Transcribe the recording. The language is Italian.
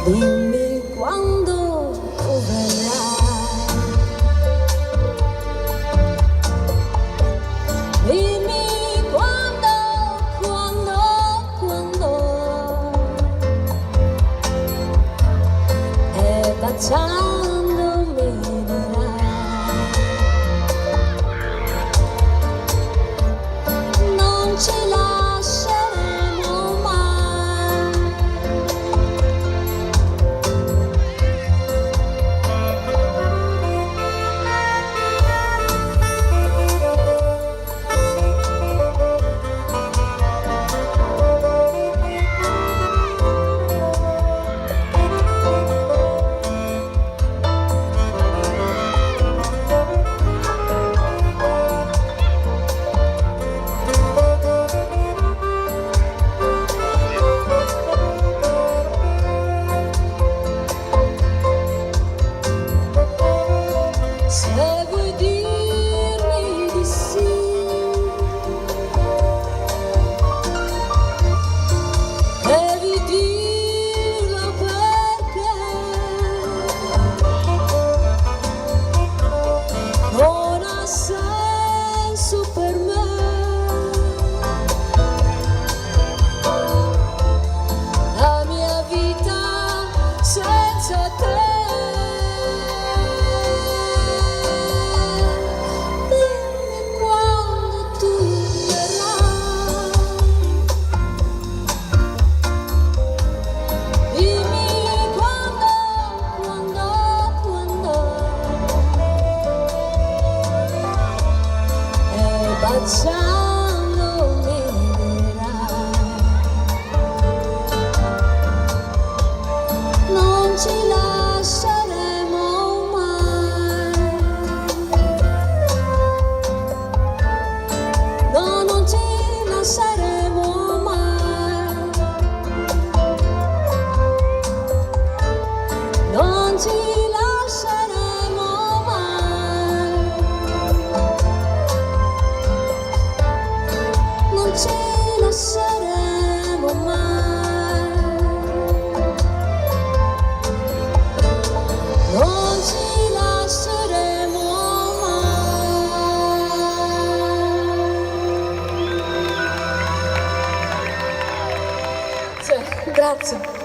Dimmi quando tu verrai, dimmi quando e baciandomi dirai non ci lasceremo mai. Se vuoi dirmi di sì, devi dirlo perché non ha senso per me la mia vita senza te. Baciandomi dirai non ci lasceremo mai, no, non ci lasceremo mai, non ci lasceremo mai, non ci lasceremo mai, non ci lasceremo mai. Sì, grazie.